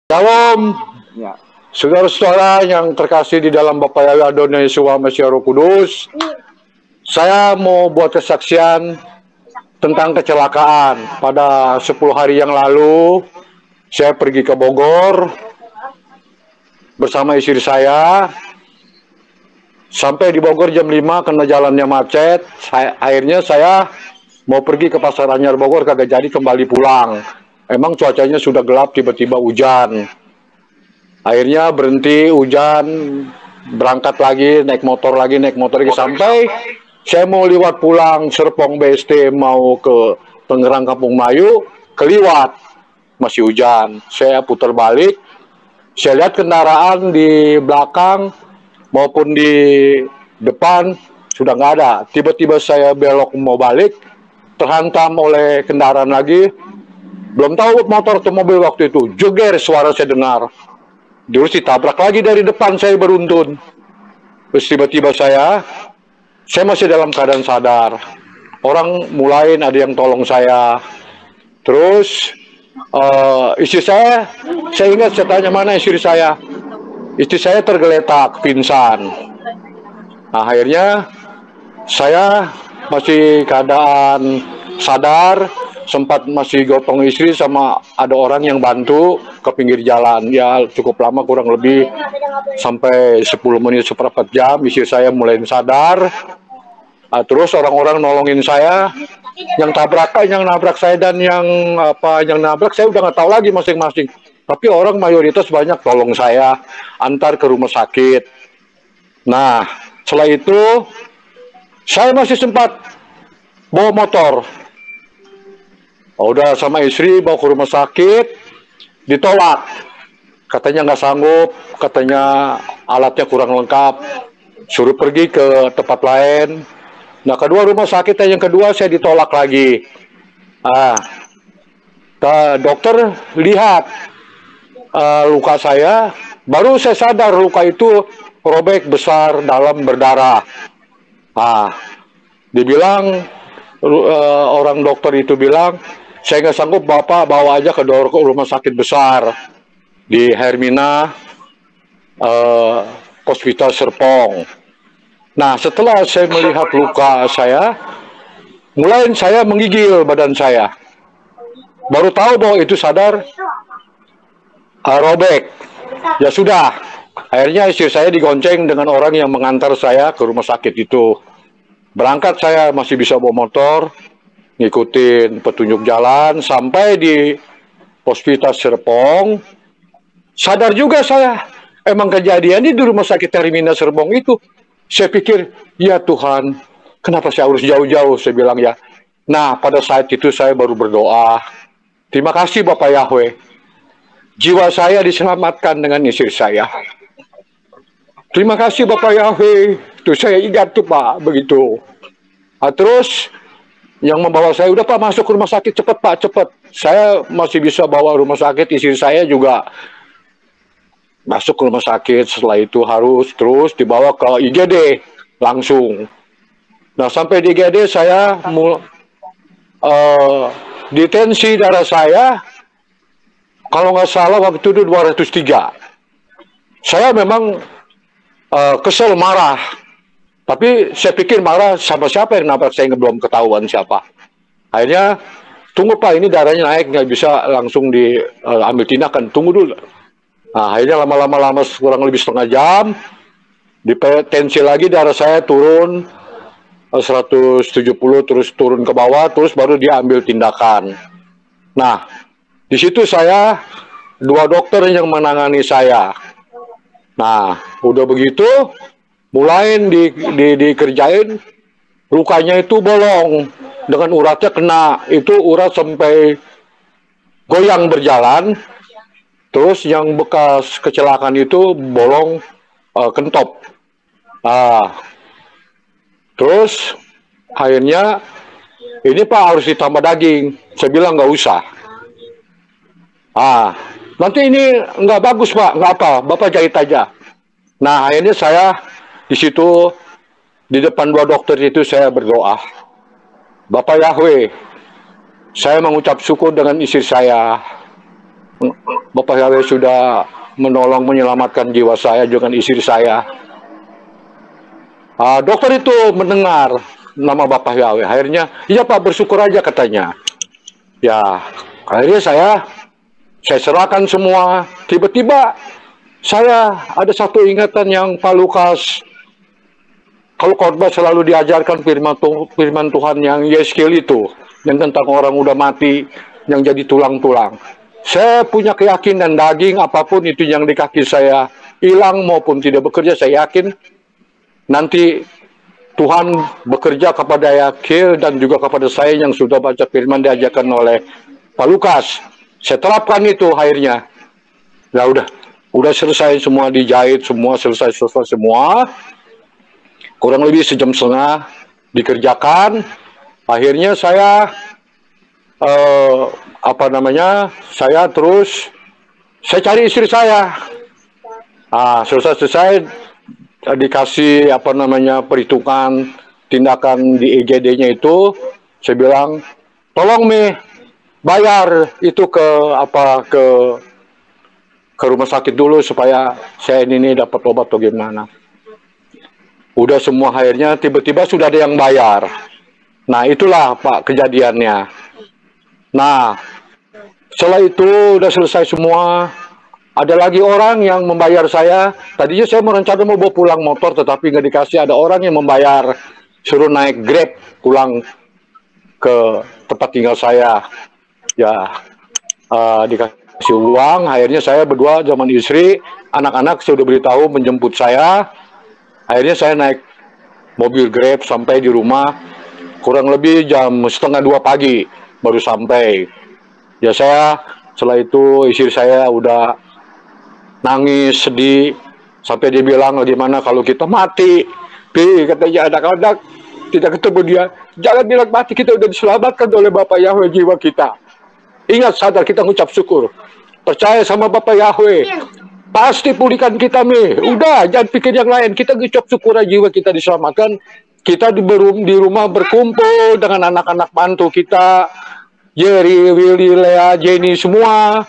Shalom, Ya. saudara-saudara yang terkasih di dalam Bapa Yahweh Adonai Yesus Mesias Roh Kudus. Saya mau buat kesaksian tentang kecelakaan. Pada 10 hari yang lalu, saya pergi ke Bogor bersama istri saya. Sampai di Bogor jam 5 karena jalannya macet. Akhirnya saya mau pergi ke Pasar Anyar Bogor, kagak jadi kembali pulang. Emang cuacanya sudah gelap, tiba-tiba hujan. Akhirnya berhenti hujan, berangkat lagi, naik motor lagi, sampai saya mau lewat pulang Serpong BST mau ke Tangerang Kampung Melayu, keliwat, masih hujan. Saya putar balik, saya lihat kendaraan di belakang maupun di depan sudah nggak ada. Tiba-tiba saya belok mau balik, terhantam oleh kendaraan lagi. Belum tahu motor atau mobil waktu itu, jeger suara saya dengar. Terus ditabrak lagi dari depan, saya beruntun. Terus tiba-tiba saya masih dalam keadaan sadar. Orang mulai ada yang tolong saya. Terus istri saya ingat, saya tanya mana istri saya. Istri saya tergeletak, pingsan. Nah, akhirnya saya masih keadaan sadar, sempat masih gotong istri sama ada orang yang bantu ke pinggir jalan. Ya cukup lama, kurang lebih sampai 10 menit seperempat jam istri saya mulai sadar. Terus orang-orang nolongin saya, yang nabrak saya dan yang nabrak saya udah nggak tahu lagi masing-masing. Tapi orang mayoritas banyak tolong saya antar ke rumah sakit. Nah, setelah itu saya masih sempat bawa motor. Udah sama istri bawa ke rumah sakit, ditolak. Katanya nggak sanggup, katanya alatnya kurang lengkap, suruh pergi ke tempat lain. Nah, kedua rumah sakit yang kedua saya ditolak lagi. Dokter lihat luka saya, baru saya sadar luka itu robek besar, dalam berdarah. Dibilang orang dokter itu bilang, saya nggak sanggup, Bapak bawa aja ke rumah sakit besar di Hermina Hospital Serpong. Nah, setelah saya melihat luka saya, mulai saya menggigil badan saya. Baru tahu bahwa itu sadar robek. Ya sudah, akhirnya istri saya digonceng dengan orang yang mengantar saya ke rumah sakit itu. Berangkat saya masih bisa bawa motor, ngikutin petunjuk jalan sampai di Hospital Serpong. Sadar juga saya, emang kejadiannya di rumah sakit Hermina Serpong itu. Saya pikir, ya Tuhan, kenapa saya harus jauh-jauh, saya bilang ya. Nah, pada saat itu saya baru berdoa, terima kasih Bapak Yahweh, jiwa saya diselamatkan dengan istri saya. Terima kasih Bapak Yahweh, itu saya ingat tuh Pak, begitu. Terus yang membawa saya, udah Pak masuk ke rumah sakit, cepet Pak, cepet. Saya masih bisa bawa rumah sakit, istri saya juga masuk ke rumah sakit. Setelah itu harus terus dibawa ke IGD langsung. Nah, sampai di IGD saya detensi darah saya, kalau nggak salah waktu itu 203. Saya memang kesel, marah. Tapi saya pikir marah sama siapa yang nabrak saya, belum ketahuan siapa. Akhirnya, tunggu Pak, ini darahnya naik, nggak bisa langsung diambil tindakan, tunggu dulu. Nah, akhirnya lama-lama kurang lebih setengah jam, detensi lagi, darah saya turun 170, terus turun ke bawah, terus baru dia ambil tindakan. Nah, di situ saya, 2 dokter yang menangani saya. Nah, udah begitu, mulai dikerjain, lukanya itu bolong, dengan uratnya kena, itu urat sampai goyang berjalan. Terus yang bekas kecelakaan itu bolong kentop. Terus akhirnya, ini Pak harus ditambah daging. Saya bilang nggak usah. Nanti ini nggak bagus Pak, nggak apa, Bapak jahit aja. Nah, akhirnya saya di situ, di depan 2 dokter itu saya berdoa, Bapak Yahweh, saya mengucap syukur dengan istri saya. Bapak Yahweh sudah menolong menyelamatkan jiwa saya dengan istri saya. Dokter itu mendengar nama Bapak Yahweh. Akhirnya, iya Pak, bersyukur aja katanya. Ya, akhirnya saya serahkan semua. Tiba-tiba saya ada satu ingatan yang Pak Lukas, kalau khotbah selalu diajarkan firman Tuhan yang Yeskiel itu, yang tentang orang udah mati, yang jadi tulang-tulang. Saya punya keyakinan daging apapun itu yang di kaki saya hilang maupun tidak bekerja, saya yakin nanti Tuhan bekerja kepada Yeskiel dan juga kepada saya yang sudah baca firman diajarkan oleh Pak Lukas. Saya terapkan itu akhirnya. Ya udah selesai semua, dijahit semua, selesai semua. Kurang lebih sejam setengah dikerjakan. Akhirnya saya saya cari istri saya. Selesai dikasih perhitungan tindakan di IGD-nya itu, saya bilang, tolong Mi, bayar itu ke rumah sakit dulu supaya saya ini dapat obat atau gimana. Udah semua akhirnya tiba-tiba sudah ada yang bayar. Nah itulah Pak kejadiannya. Nah setelah itu udah selesai semua, ada lagi orang yang membayar saya. Tadinya saya merencana mau bawa pulang motor, tetapi nggak dikasih. Ada orang yang membayar, suruh naik Grab pulang ke tempat tinggal saya. Ya dikasih uang. Akhirnya saya berdua zaman istri, anak-anak saya udah beritahu menjemput saya. Akhirnya saya naik mobil Grab sampai di rumah kurang lebih jam 1:30 pagi baru sampai. Ya saya setelah itu istri saya udah nangis sedih sampai dia bilang, gimana kalau kita mati? Katanya anak-anak tidak ketemu dia. Jangan bilang mati, kita udah diselamatkan oleh Bapak Yahweh jiwa kita. Ingat, sadar, kita ngucap syukur. Percaya sama Bapak Yahweh. Pasti pulihkan kita, Mi. Udah, jangan pikir yang lain. Kita ngucap syukur aja jiwa kita diselamatkan. Kita di rumah berkumpul dengan anak-anak mantu kita. Jerry, Willy, Lea, Jenny, semua.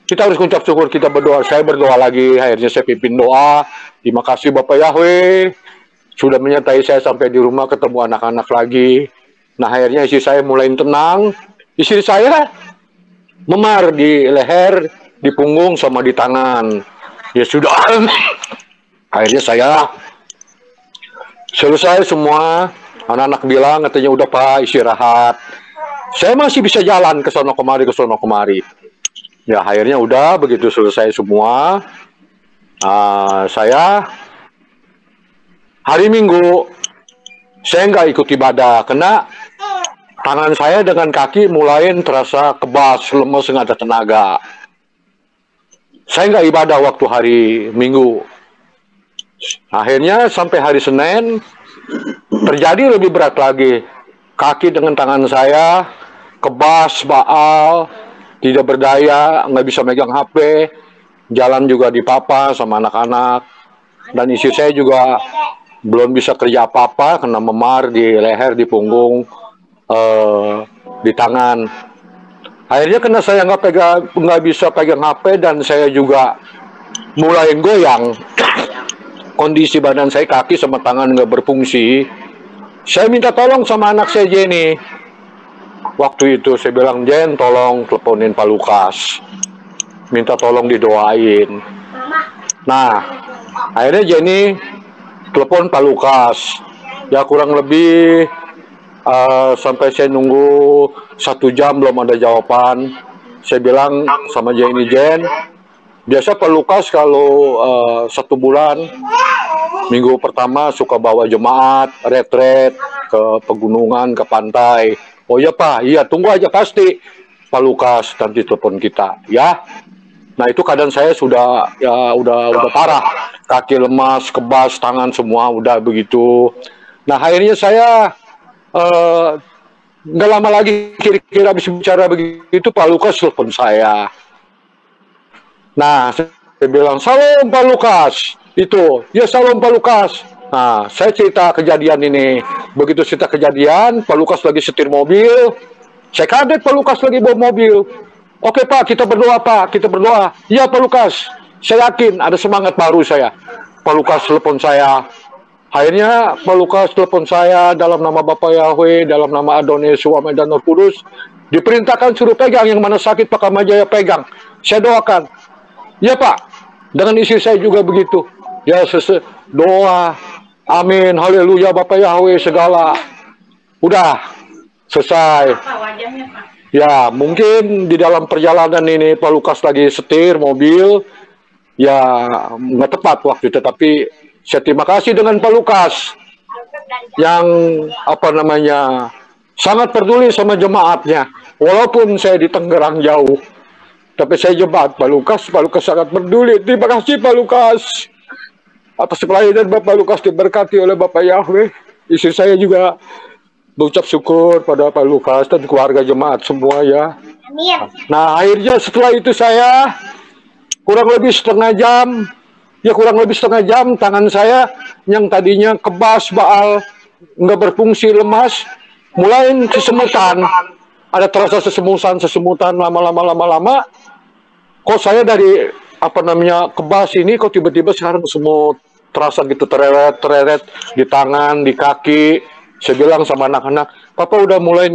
Kita harus ngucap syukur, kita berdoa. Saya berdoa lagi, akhirnya saya pimpin doa. Terima kasih Bapak Yahweh. Sudah menyertai saya sampai di rumah, ketemu anak-anak lagi. Nah, akhirnya istri saya mulai tenang. Istri saya memar di leher, di punggung, sama di tangan. Ya sudah. Akhirnya saya selesai semua. Anak-anak bilang, katanya udah Pak, istirahat. Saya masih bisa jalan ke sono kemari, Ya akhirnya udah, begitu selesai semua. Saya hari Minggu saya nggak ikut ibadah karena tangan saya dengan kaki mulai terasa kebas, lemes, nggak ada tenaga. Saya nggak ibadah waktu hari Minggu. Akhirnya sampai hari Senin terjadi lebih berat lagi. Kaki dengan tangan saya kebas, baal, tidak berdaya, nggak bisa megang HP, jalan juga dipapa sama anak-anak, dan istri saya juga belum bisa kerja apa-apa karena memar di leher, di punggung, di tangan. Akhirnya karena saya nggak bisa pegang HP dan saya juga mulai goyang, kondisi badan saya, kaki sama tangan nggak berfungsi. Saya minta tolong sama anak saya Jenny. Waktu itu saya bilang, Jen, tolong teleponin Pak Lukas. Minta tolong didoain. Nah, akhirnya Jenny telepon Pak Lukas. Ya kurang lebih sampai saya nunggu 1 jam belum ada jawaban. Saya bilang sama Jenny, Jen, biasa Pak Lukas kalau 1 bulan, minggu pertama suka bawa jemaat, retret ke pegunungan, ke pantai. Oh iya Pak, iya tunggu aja pasti Pak Lukas nanti telepon kita, ya. Nah itu keadaan saya sudah udah parah, kaki lemas, kebas, tangan semua udah begitu. Nah akhirnya saya nggak lama lagi, kira-kira habis bicara begitu Pak Lukas telepon saya. Nah saya bilang, salam Pak Lukas, itu ya salam Pak Lukas. Nah, saya cerita kejadian ini. Begitu cerita kejadian, Pak Lukas lagi setir mobil. Saya kaget Pak Lukas lagi bawa mobil. Oke Pak, kita berdoa Pak, kita berdoa. Ya Pak Lukas, saya yakin ada semangat baru saya. Pak Lukas telepon saya. Akhirnya Pak Lukas telepon saya dalam nama Bapak Yahweh, dalam nama Adonai Suami dan Roh Kudus. Diperintahkan suruh pegang, yang mana sakit Pak Kamajaya pegang. Saya doakan. Ya Pak, dengan istri saya juga begitu. Ya doa. Amin, haleluya Bapak Yahweh segala. Udah, selesai. Ya, mungkin di dalam perjalanan ini Pak Lukas lagi setir mobil, ya nggak tepat waktu itu. Tapi saya terima kasih dengan Pak Lukas yang sangat peduli sama jemaatnya. Walaupun saya di Tangerang jauh, tapi saya jemaat Pak Lukas sangat peduli. Terima kasih Pak Lukas atas pelayanan Bapak Lukas, diberkati oleh Bapak Yahweh. Istri saya juga mengucap syukur pada Pak Lukas dan keluarga jemaat semua ya. Amin. Nah, akhirnya setelah itu saya kurang lebih setengah jam tangan saya yang tadinya kebas baal, nggak berfungsi, lemas, mulai sesemutan. Ada terasa sesemutan lama-lama. Kok saya dari kebas ini kok tiba-tiba sekarang semut, terasa gitu tereret di tangan, di kaki. Saya bilang sama anak-anak, Papa udah mulai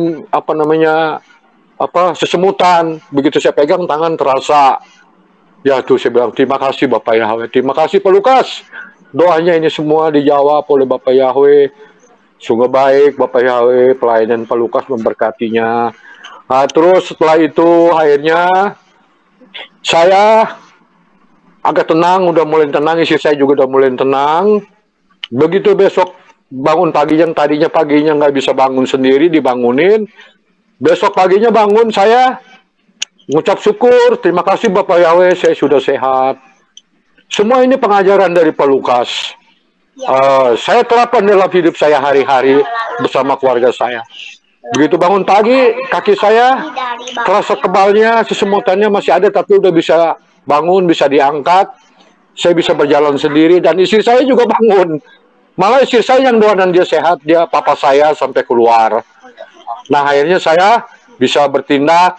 sesemutan. Begitu saya pegang tangan terasa. Ya tuh saya bilang, terima kasih Bapak Yahweh, terima kasih Pak Lukas. Doanya ini semua dijawab oleh Bapak Yahweh. Sungguh baik Bapak Yahweh, pelayanan Pak Lukas memberkatinya. Nah, terus setelah itu akhirnya saya agak tenang, udah mulai tenang, istri saya juga udah mulai tenang. Begitu besok bangun pagi, yang tadinya paginya nggak bisa bangun sendiri, dibangunin. Besok paginya bangun, saya mengucap syukur, terima kasih Bapak Yahweh, saya sudah sehat. Semua ini pengajaran dari Pak Lukas. Saya terapkan dalam hidup saya hari-hari bersama keluarga saya. Begitu bangun pagi, kaki saya terasa kebalnya, sesemutannya masih ada, tapi udah bisa bangun, bisa diangkat. Saya bisa berjalan sendiri, dan istri saya juga bangun. Malah istri saya yang doanan dia sehat, dia papa saya sampai keluar. Nah, akhirnya saya bisa bertindak,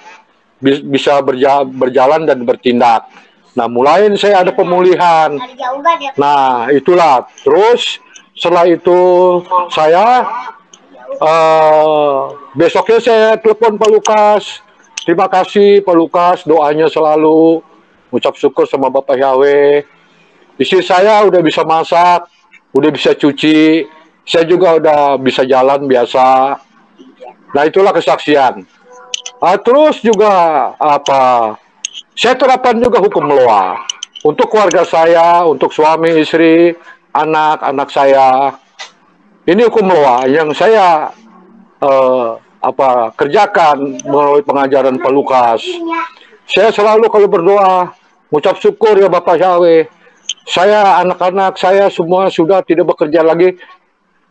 bisa berjalan dan bertindak. Nah, mulai saya ada pemulihan. Nah, itulah. Terus setelah itu saya besoknya saya telepon Pak Lukas. Terima kasih Pak Lukas, doanya selalu. Ucap syukur sama Bapak Yahweh. Istri saya udah bisa masak, udah bisa cuci, saya juga udah bisa jalan biasa. Nah, itulah kesaksian. Terus juga saya terapkan juga hukum Loa untuk keluarga saya, untuk suami, istri, anak-anak saya. Ini hukum Loa yang saya kerjakan melalui pengajaran Pak Lukas. Saya selalu kalau berdoa mengucap syukur ya Bapak Yahweh. Saya, anak-anak saya semua sudah tidak bekerja lagi,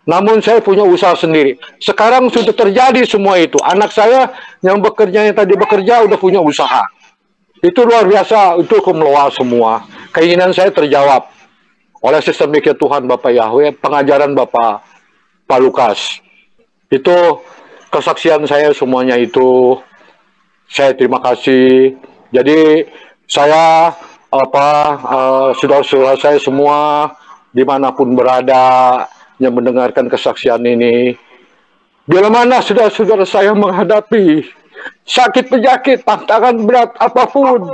namun saya punya usaha sendiri. Sekarang sudah terjadi semua itu. Anak saya yang tadi bekerja udah punya usaha. Itu luar biasa, itu kemeluas semua. Keinginan saya terjawab oleh sistem mikir Tuhan Bapak Yahweh, pengajaran Bapak Pak Lukas. Itu kesaksian saya semuanya itu. Saya terima kasih. Jadi saya saudara-saudara saya semua dimanapun berada yang mendengarkan kesaksian ini, bila mana saudara-saudara saya menghadapi sakit penyakit, tantangan berat apapun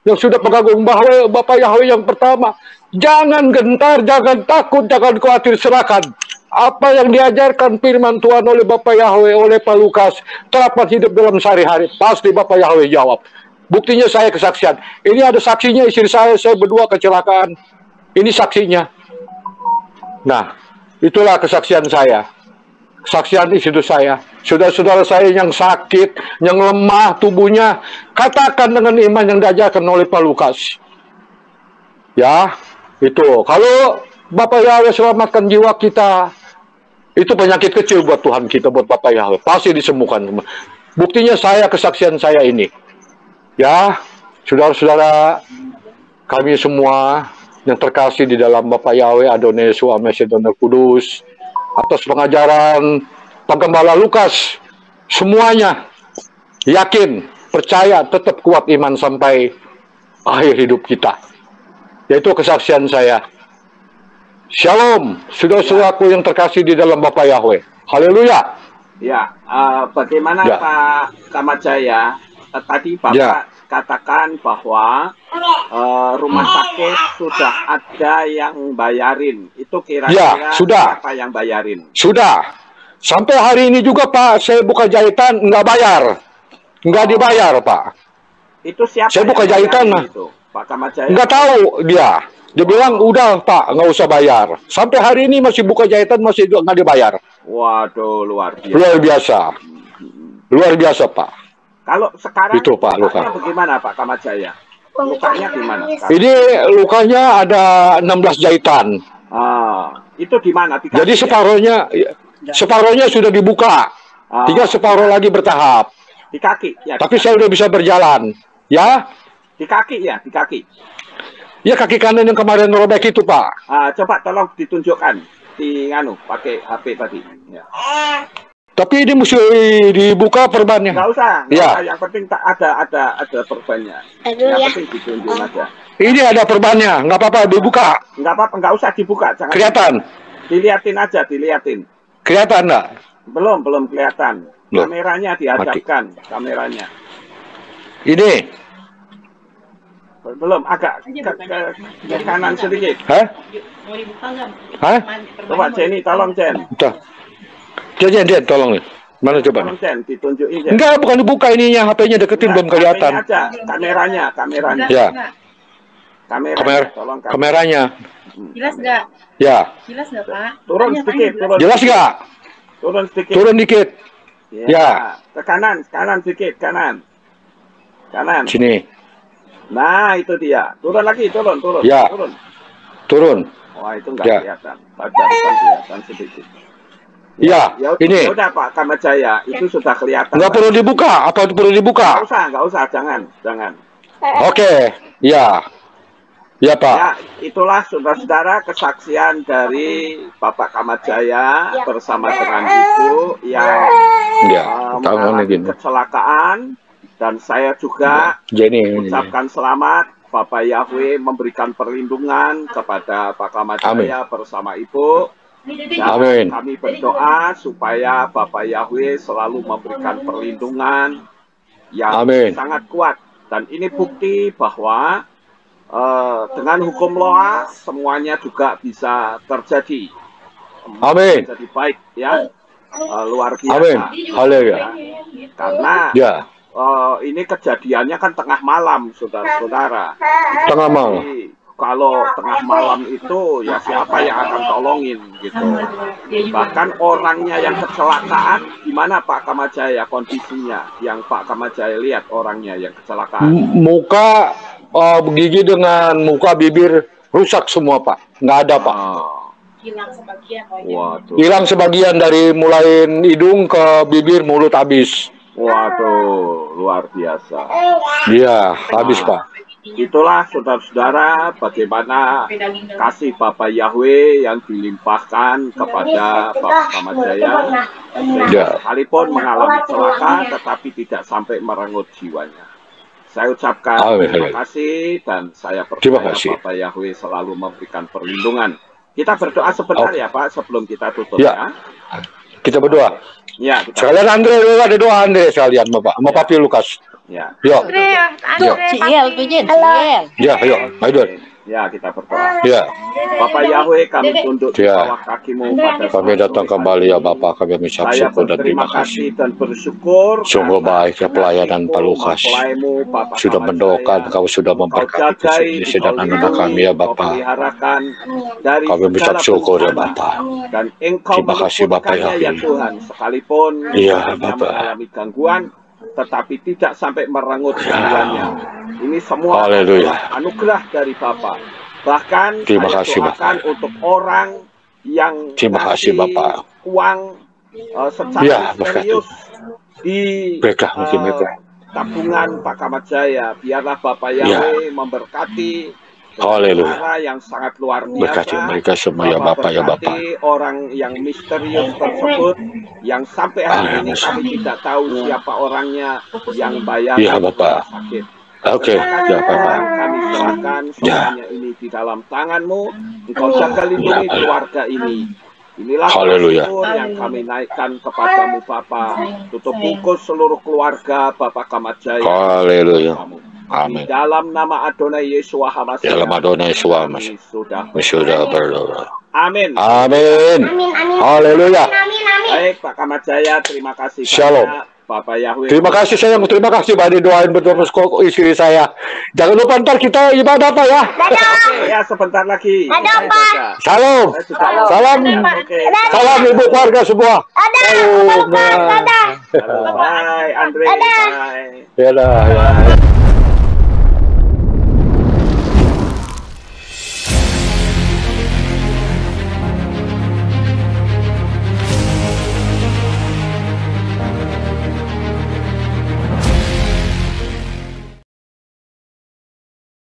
yang sudah pegang bahwa Bapak Yahweh yang pertama, jangan gentar, jangan takut, jangan khawatir, serahkan apa yang diajarkan firman Tuhan oleh Bapak Yahweh, oleh Pak Lukas, terapkan hidup dalam sehari-hari, pasti Bapak Yahweh jawab. Buktinya saya kesaksian. Ini ada saksinya, istri saya berdua kecelakaan. Ini saksinya. Nah, itulah kesaksian saya. Kesaksian istri saya. Saudara-saudara saya yang sakit, yang lemah tubuhnya, katakan dengan iman yang diajarkan oleh Pak Lukas. Ya, itu. Kalau Bapak Yahweh selamatkan jiwa kita, itu penyakit kecil buat Tuhan kita, buat Bapak Yahweh. Pasti disembuhkan. Buktinya saya, kesaksian saya ini. Ya, saudara-saudara kami semua yang terkasih di dalam Bapak Yahweh, Adonai Suami dan Roh Kudus, atas pengajaran Penggembala Lukas, semuanya yakin percaya, tetap kuat iman sampai akhir hidup kita. Yaitu kesaksian saya. Shalom, saudara-saudaraku yang terkasih di dalam Bapa Yahweh. Haleluya. Ya, bagaimana Ya. Pak Kamajaya? Tadi Bapak Ya. katakan bahwa rumah sakit sudah ada yang bayarin. Itu kira-kira Ya, sudah. siapa yang bayarin? Sudah. Sampai hari ini juga Pak, saya buka jahitan nggak bayar. Nggak dibayar Pak. Itu siapa Saya buka yang jahitan, bayarin nah. itu? Pak Kamajaya? Nggak tahu dia. Dia bilang udah Pak, nggak usah bayar. Sampai hari ini masih buka jahitan masih nggak dibayar. Waduh, luar biasa. Luar biasa. Luar biasa Pak. Kalau sekarang Itu, Pak, lukanya luka. bagaimana Pak Kamajaya? Lukanya gimana? Ini lukanya ada 16 jahitan. Itu di mana? Di kaki, Jadi separohnya sudah dibuka. Tinggal separuh lagi bertahap. Di kaki, ya. Tapi saya udah bisa berjalan. Ya? Di kaki ya, di kaki. Ya kaki kanan yang kemarin robek itu Pak. Coba tolong ditunjukkan di pakai HP tadi. Ya. Tapi ini mesti dibuka perbannya. Nggak usah, Ya. yang penting tak ada perbannya. Yang penting ditunjuk aja. Ini ada perbannya, nggak apa-apa dibuka. Nggak apa-apa, nggak usah dibuka, jangan. Kelihatan? Diliatin aja, diliatin. Kelihatan nggak? Belum kelihatan. Loh. Kameranya dihadapkan, kameranya. Ini? Belum, agak ke kanan sedikit. Hah? Mau dibuka nggak? Hah? Coba Jenny, tolong Jen. Udah. Dia tolong nih. Mana coba nih? Tolong Jen, ditunjukin Jen. Enggak, bukan dibuka ininya, HP-nya deketin belum kelihatan. HP-nya aja, kameranya. Ya. Kameranya, tolong Kameranya. Jelas nggak? Ya. Jelas nggak Pak? Turun sedikit, turun. Jelas nggak? Turun sedikit. Turun dikit. Ya. Ke kanan sedikit, kanan. Sini. Nah, itu dia. Turun lagi, turun. Ya. Turun. Wah, itu nggak Ya. kelihatan. Badan kelihatan sedikit. Ya, ini. Udah Pak Kamajaya, itu sudah kelihatan. Nggak perlu dibuka, apa perlu dibuka? Nggak usah, jangan. Oke, ya. Ya Pak. Ya, itulah saudara-saudara kesaksian dari Bapak Kamajaya bersama dengan Ibu yang Ya, mengalami kecelakaan. Dan saya juga Jenny. ucapkan selamat, Bapak Yahweh memberikan perlindungan kepada Pak Kamajaya bersama Ibu. Dan Amin. kami berdoa supaya Bapak Yahweh selalu memberikan perlindungan yang Amin. sangat kuat. Dan ini bukti bahwa dengan hukum loa semuanya juga bisa terjadi. Amin. Jadi baik ya, luar biasa. Amin. Haleluya. Karena Ya. ini kejadiannya kan tengah malam, saudara-saudara. Tengah malam. Jadi, kalau tengah malam itu ya siapa yang akan tolongin gitu. Bahkan orangnya yang kecelakaan, gimana Pak Kamajaya kondisinya? Yang Pak Kamajaya lihat orangnya yang kecelakaan. Muka, gigi dengan muka bibir rusak semua Pak. Nggak ada Pak. Hilang sebagian. Waduh. Hilang sebagian dari mulai hidung ke bibir, mulut habis. Waduh, luar biasa. Iya, habis Pak. Itulah saudara-saudara bagaimana kasih Bapak Yahweh yang dilimpahkan kepada Bapak Kamajaya. Ya. Sekalipun mengalami kecelakaan tetapi tidak sampai merenggut jiwanya. Saya ucapkan terima kasih dan saya percaya Bapak Yahweh selalu memberikan perlindungan. Kita berdoa sebentar ya Pak sebelum kita tutup ya. Kita berdoa. Ya, sekalian Andre, ada doa Andre sekalian Bapak, sama Papi Lukas. Ya. Yuk. Ciel tuh Jen. Ciel. Ya, ayo, ayo. Ya, kita berdoa. Ya. Bapak Yahweh, kami tunduk di bawah kaki-Mu pada kami datang kembali ya Bapak, kami mengucap syukur dan terima kasih dan bersyukur. Sungguh baik ya pelayanan Pak Lukas. Sudah mendoakan, Kau sudah memberkati Indonesia dan anak kami ya Bapak. Kami mengucap syukur ya Bapak. Dan Engkau terima kasih Bapak ya Tuhan, sekalipun iya Bapak mengalami gangguan, tetapi tidak sampai merenggut jiwanya. Ini semua anugerah dari Bapak. Bahkan terima kasih Bapak untuk orang yang terima kasih Bapak uang secara serius di tabungan Pak Kamajaya. Biarlah Bapak Yahweh memberkati Haleluya. Cara yang sangat luar Berkati biasa. mereka semua ya Bapak ya Bapak. Berkati orang yang misterius tersebut yang sampai hari ini kami tidak tahu siapa orangnya yang bayar Ya Bapak. sakit. Oke, ya Bapak. Kami serahkan semuanya ini di dalam tangan-Mu. Engkau jaga lindungi keluarga ini. Inilah Haleluya. syukur yang kami naikkan kepadamu Bapa. Tutup bungkus seluruh keluarga Bapak Kamatjaya. Haleluya. Amin. Dalam nama Adonai Yesus Hamasiah. Dalam Adonai Yesus Hamasiah. Sudah berdoa. Amin. Amin. Haleluya. Baik Pak Kamatjaya, terima kasih. Shalom. Bapak Yahweh. Terima kasih sayang, terima kasih Pak doain betul istri saya. Jangan lupa ntar kita ibadah Pak ya. Ya sebentar lagi. Salam. Salam. Salam ibu keluarga semua. Bye Andre. Bye. Dadah.